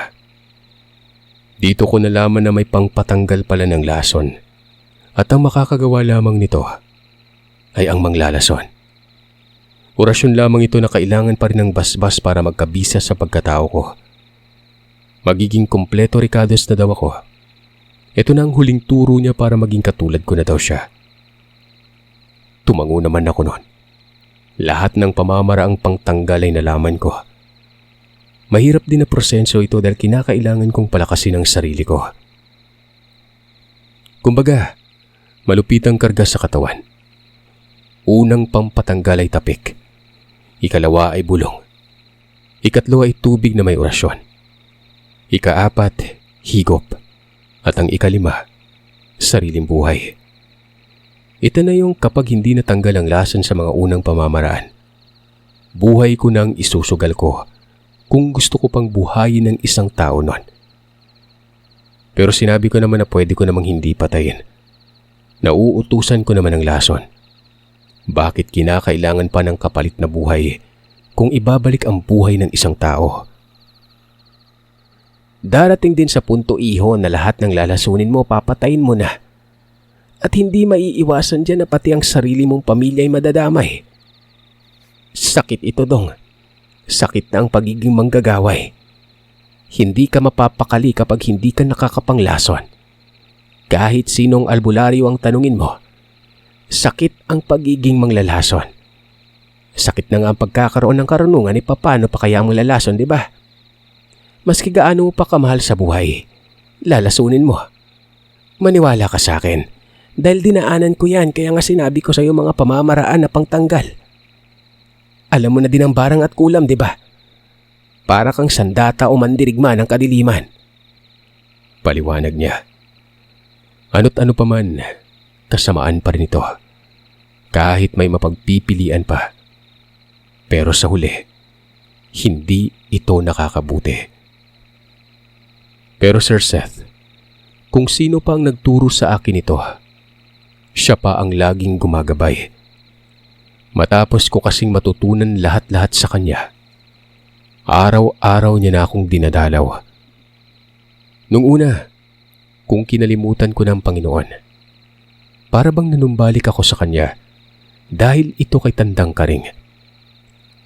Dito ko nalaman na may pangpatanggal pala ng lason at ang makakagawa lamang nito ay ang manglalason. Orasyon lamang ito na kailangan pa rin ng basbas para magkabisa sa pagkatao ko. Magiging kompleto Ricados na daw ako. Ito na ang huling turo niya para maging katulad ko na daw siya. Tumango naman ako noon. Lahat ng pamamaraang pangtanggal ay nalaman ko. Mahirap din na proseso ito dahil kinakailangan kong palakasin ang sarili ko. Kumbaga, malupitang karga sa katawan. Unang pampatanggal ay tapik. Ikalawa ay bulong. Ikatlo ay tubig na may orasyon. Ikaapat, higop. At ang ikalima, sariling buhay. Ito na yung kapag hindi natanggal ang lason sa mga unang pamamaraan. Buhay ko nang isusugal ko kung gusto ko pang buhayin ng isang tao nun. Pero sinabi ko naman na pwede ko namang hindi patayin. Nauutusan ko naman ang lason. Bakit kinakailangan pa ng kapalit na buhay kung ibabalik ang buhay ng isang tao? Darating din sa punto, iho, na lahat ng lalasunin mo papatayin mo na. At hindi maiiwasan dyan na pati ang sarili mong pamilya ay madadamay. Sakit ito, Dong. Sakit na ang pagiging manggagaway. Hindi ka mapapakali kapag hindi ka nakakapanglason. Kahit sinong albularyo ang tanungin mo, sakit ang pagiging manglalason. Sakit na nga ang pagkakaroon ng karunungan, paano pa kaya ang lalason, di ba? Maski gaano mo pa kamahal sa buhay, lalasunin mo. Maniwala ka sa akin, dahil dinaanan ko yan, kaya nga sinabi ko sa iyo mga pamamaraan na pangtanggal. Alam mo na din ang barang at kulam, di ba? Para kang sandata o mandirigma ng kadiliman. Paliwanag niya. Ano't ano pa man, kasamaan pa rin ito. Kahit may mapagpipilian pa. Pero sa huli, hindi ito nakakabuti. Pero Sir Seth, kung sino pa ang nagturo sa akin ito, siya pa ang laging gumagabay. Matapos ko kasing matutunan lahat-lahat sa kanya, araw-araw niya na akong dinadalaw. Nung una, kung kinalimutan ko ng Panginoon, para bang nanumbalik ako sa kanya dahil ito kay Tandang Karing.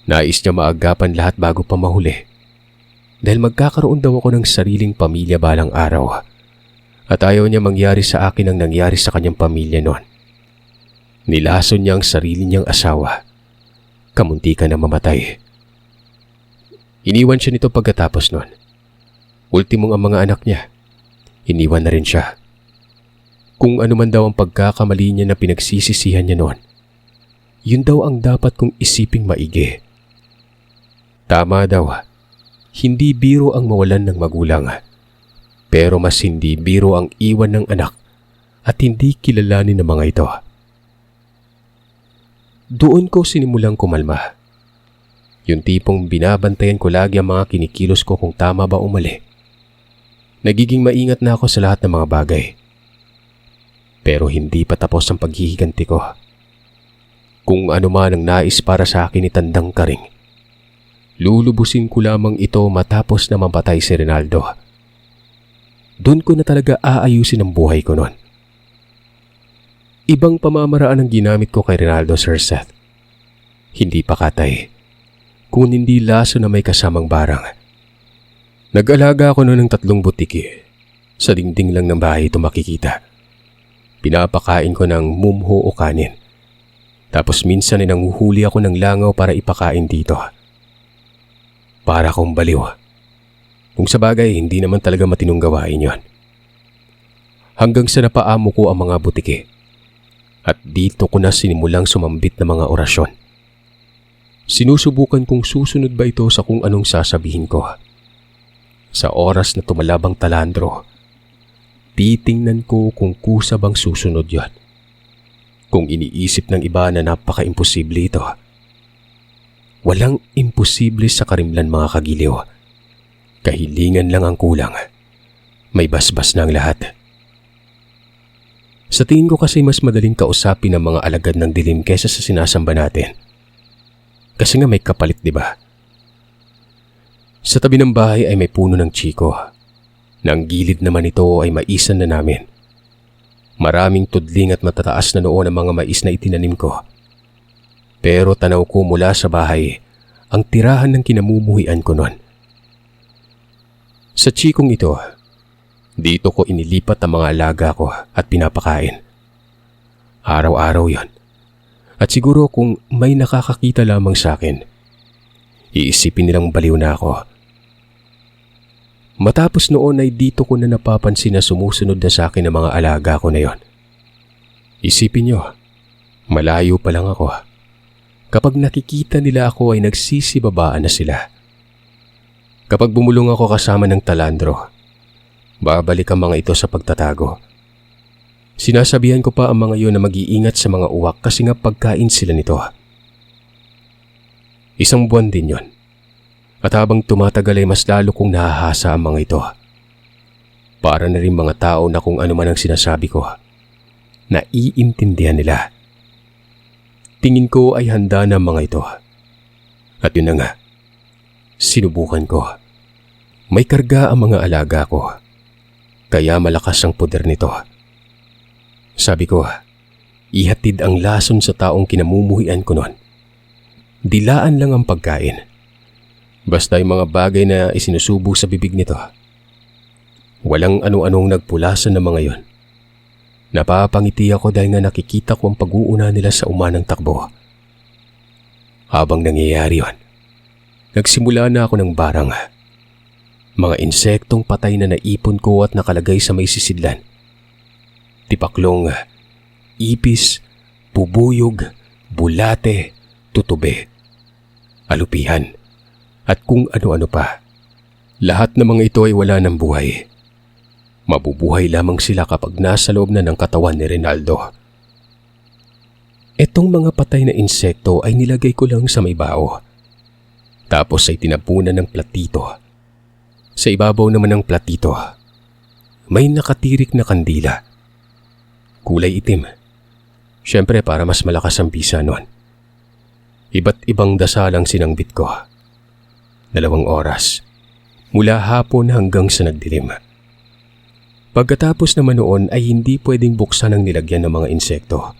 Nais niya maagapan lahat bago pa mahuli. dahil magkakaroon daw ako ng sariling pamilya balang araw at ayaw niya mangyari sa akin ang nangyari sa kanyang pamilya noon. Nilason niya ang sarili niyang asawa. Kamuntikan na mamatay. Iniwan siya nito pagkatapos noon. Ultimong ang mga anak niya. Iniwan na rin siya. Kung ano man daw ang pagkakamali niya na pinagsisisihan niya noon, yun daw ang dapat kong isiping maigi. Tama daw, hindi biro ang mawalan ng magulang. Pero mas hindi biro ang iwan ng anak at hindi kilalanin ng mga ito. Doon ko sinimulang kumalma. Yung tipong binabantayan ko lagi ang mga kinikilos ko kung tama ba o mali. Nagiging maingat na ako sa lahat ng mga bagay. Pero hindi pa tapos ang paghihiganti ko. Kung ano man ang nais para sa akin ni Tandang Karing, lulubusin ko lamang ito matapos na mamatay si Rinaldo. Doon ko na talaga aayusin ang buhay ko noon. Ibang pamamaraan ang ginamit ko kay Rinaldo, Sir Seth. Hindi pakatay, kung hindi laso na may kasamang barang. Nag-alaga ako noon ng 3 butiki. Sa dingding lang ng bahay ito makikita. Pinapakain ko ng mumho o kanin. Tapos minsan ay nanguhuli ako ng langaw para ipakain dito. Para akong baliw. Kung sa bagay, hindi naman talaga matinong gawain yon. Hanggang sa napaamo ko ang mga butiki. At dito ko na sinimulang sumambit ng mga orasyon. Sinusubukan kong susunod ba ito sa kung anong sasabihin ko. Sa oras na tumalabang talandro, titingnan ko kung kusa bang susunod yon. Kung iniisip ng iba na napaka-imposible ito. Walang imposible sa karimlan, mga kagiliw. Kahilingan lang ang kulang. May basbas na ang lahat. Sa tingin ko kasi mas madaling kausapin ang mga alagad ng dilim kaysa sa sinasamba natin. Kasi nga may kapalit, di ba? Sa tabi ng bahay ay may puno ng chiko. Nang gilid naman ito ay maisan na namin. Maraming tudling at matataas na noon ang mga mais na itinanim ko. Pero tanaw ko mula sa bahay ang tirahan ng kinamumuhian ko noon. Sa chikong ito, dito ko inilipat ang mga alaga ko at pinapakain. Araw-araw yon. At siguro kung may nakakakita lamang sa akin, iisipin nilang baliw na ako. Matapos noon ay dito ko na napapansin na sumusunod na sa akin ang mga alaga ko na yon. Isipin nyo, malayo pa lang ako. Kapag nakikita nila ako ay nagsisibabaan na sila. Kapag bumulong ako kasama ng talandro, babalik ang mga ito sa pagtatago. Sinasabihan ko pa ang mga iyon na mag-iingat sa mga uwak kasi nga pagkain sila nito. 1 buwan din yon. At habang tumatagal ay mas lalo kong nahahasa ang mga ito. Para na rin mga tao na kung ano man ang sinasabi ko, naiintindihan nila. Tingin ko ay handa na mga ito. At yun na nga, sinubukan ko. May karga ang mga alaga ko, kaya malakas ang poder nito. Sabi ko, ihatid ang lason sa taong kinamumuhian ko noon. Dilaan lang ang pagkain. Basta yung mga bagay na isinusubo sa bibig nito. Walang ano-anong nagpulasan ng mga yon. Napapangiti ako dahil nga nakikita ko ang pag-uuna nila sa umanang takbo. Habang nangyayari yon, nagsimula na ako ng barang. Mga insektong patay na naipon ko at nakalagay sa may sisidlan. Tipaklong, ipis, bubuyog, bulate, tutube, alupihan, at kung ano-ano pa. Lahat ng mga ito ay wala ng buhay. Mabubuhay lamang sila kapag nasa loob na ng katawan ni Rinaldo. Etong mga patay na insekto ay nilagay ko lang sa may bao. Tapos ay tinapunan ng platito. Sa ibabaw naman ng platito, may nakatirik na kandila. Kulay itim. Siyempre para mas malakas ang bisa noon. Iba't ibang dasalang sinangbit ko. 2 oras. Mula hapon hanggang sa nagdilim. Pagkatapos naman noon ay hindi pwedeng buksan ang nilagyan ng mga insekto.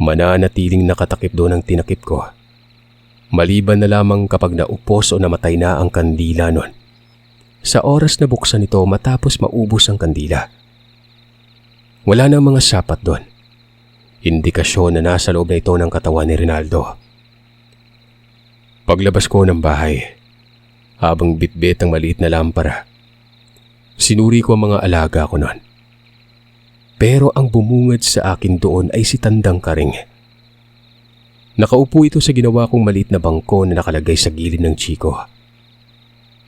Mananatiling nakatakip doon ang tinakip ko. Maliban na lamang kapag naupos o namatay na ang kandila noon. sa oras na buksan ito matapos maubos ang kandila. Wala nang mga sapat doon. Indikasyon na nasa loob na ito ng katawan ni Rinaldo. Paglabas ko ng bahay, habang bitbit ang maliit na lampara, sinuri ko ang mga alaga ko noon. Pero ang bumungad sa akin doon ay si Tandang Karing. Nakaupo ito sa ginawa kong maliit na bangko na nakalagay sa gilid ng chiko.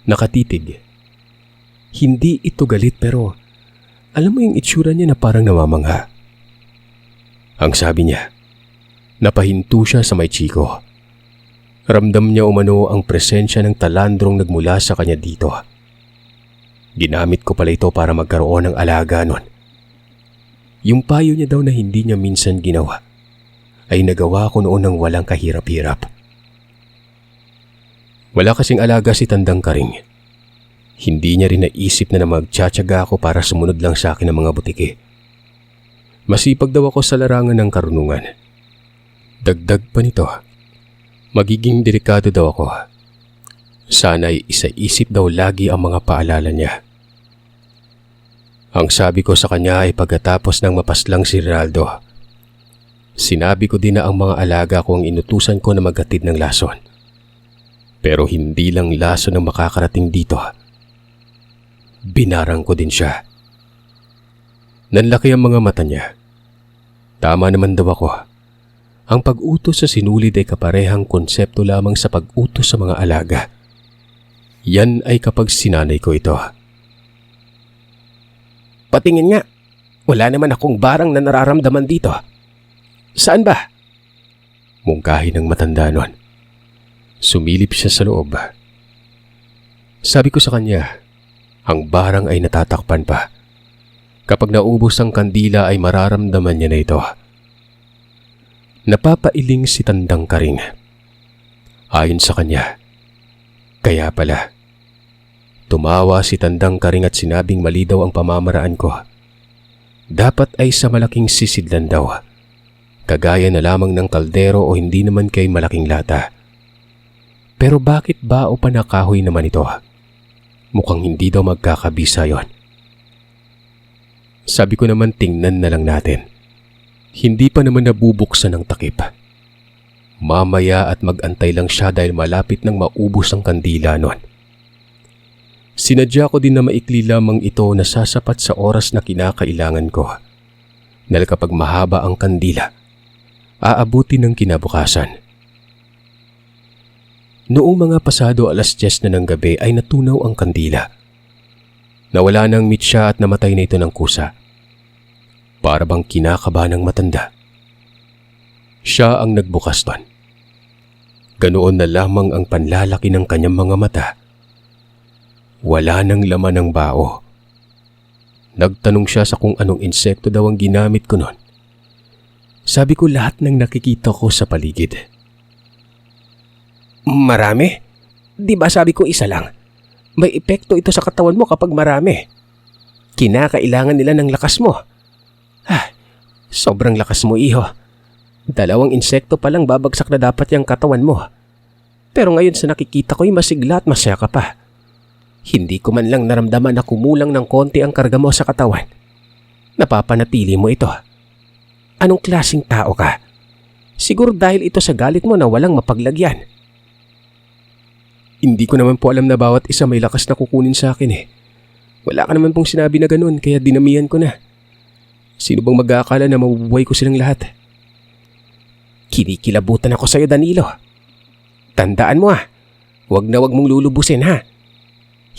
Nakatitig. Hindi ito galit pero alam mo yung itsura niya na parang namamangha. Ang sabi niya, napahinto siya sa may chiko. Ramdam niya umano ang presensya ng talandrong nagmula sa kanya dito. Ginamit ko pala ito para magkaroon ng alaga nun. Yung payo niya daw na hindi niya minsan ginawa, ay nagawa ko noon ng walang kahirap-hirap. Wala kasing alaga si Tandang Karing. Hindi niya rin naisip na magtsatsaga ako para sumunod lang sa akin ng mga butiki. Masipag daw ako sa larangan ng karunungan. Dagdag pa nito, magiging delikado daw ako. Sana'y isa-isip daw lagi ang mga paalala niya. Ang sabi ko sa kanya ay pagkatapos ng mapaslang si Rinaldo, sinabi ko din na ang mga alaga ko ang inutusan ko na maghatid ng lason. Pero hindi lang lason ang makakarating dito. Binarang ko din siya. Nanlaki ang mga mata niya. Tama naman daw ako. Ang pag-utos sa sinulid ay kaparehang konsepto lamang sa pag-utos sa mga alaga. Yan ay kapag sinanay ko ito. Patingin nga. Wala naman akong barang na nararamdaman dito. Saan ba? Mungkahi ng matanda nun. Sumilip siya sa loob. Sabi ko sa kanya, ang barang ay natatakpan pa. Kapag naubos ang kandila ay mararamdaman niya na ito. Napapailing si Tandang Karing. Ayon sa kanya, kaya pala. Tumawa si Tandang Karing at sinabing mali daw ang pamamaraan ko. Dapat ay sa malaking sisidlan daw. Kagaya na lamang ng kaldero o hindi naman kay malaking lata. Pero bakit ba o panakahoy naman ito? Mukhang hindi daw magkakabisa yon. Sabi ko naman tingnan na lang natin. Hindi pa naman nabubuksan ang takip. Mamaya at mag-antay lang siya dahil malapit nang maubos ang kandila nun. Sinadya ko din na maikli lamang ito na sasapat sa oras na kinakailangan ko. Dahil kapag mahaba ang kandila, aabuti ng kinabukasan. Noong mga pasado 10:00 na ng gabi ay natunaw ang kandila. Nawala ng mitya at namatay na ito ng kusa. Para bang kinakaba ng matanda. Siya ang nagbukas doon. Ganoon na lamang ang panlalaki ng kanyang mga mata. Wala nang laman ng bao. Nagtanong siya sa kung anong insekto daw ang ginamit ko noon. Sabi ko lahat ng nakikita ko sa paligid. Marami? Di ba sabi ko isa lang? May epekto ito sa katawan mo kapag marami. Kinakailangan nila ng lakas mo. Sobrang lakas mo, iho. 2 insekto pa lang babagsak na dapat yung katawan mo. Pero ngayon sa nakikita ko'y masigla at masaya ka pa. Hindi ko man lang naramdaman na kumulang ng konti ang karga mo sa katawan. Napapanatili mo ito. Anong klaseng tao ka? Siguro dahil ito sa galit mo na walang mapaglagyan. Hindi ko naman po alam na bawat isa may lakas na kukunin sa akin eh. Wala ka naman pong sinabi na ganun kaya dinamihan ko na. Sino bang mag-aakala na mabubuhay ko silang lahat? Kinikilabutan ako sa'yo, Danilo. Tandaan mo wag na wag mong lulubusin ha.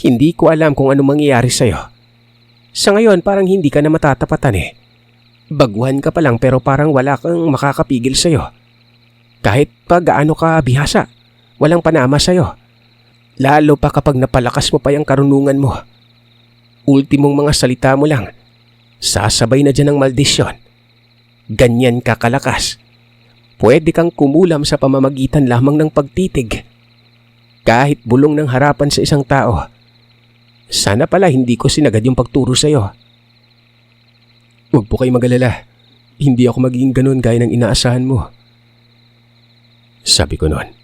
Hindi ko alam kung ano mangyayari sa'yo. Sa ngayon parang hindi ka na matatapatan eh. Baguhan ka pa lang pero parang wala kang makakapigil sa'yo. Kahit pa gaano ka bihasa, walang panama sa'yo. Lalo pa kapag napalakas mo pa yung karunungan mo. Ultimong mga salita mo lang, sasabay na dyan ang maldisyon. Ganyan ka kalakas. Pwede kang kumulam sa pamamagitan lamang ng pagtitig. Kahit bulong ng harapan sa isang tao. Sana pala hindi ko sinagad yung pagturo sa'yo. Huwag po kayo mag-alala. Hindi ako magiging ganun gaya ng inaasahan mo. Sabi ko noon.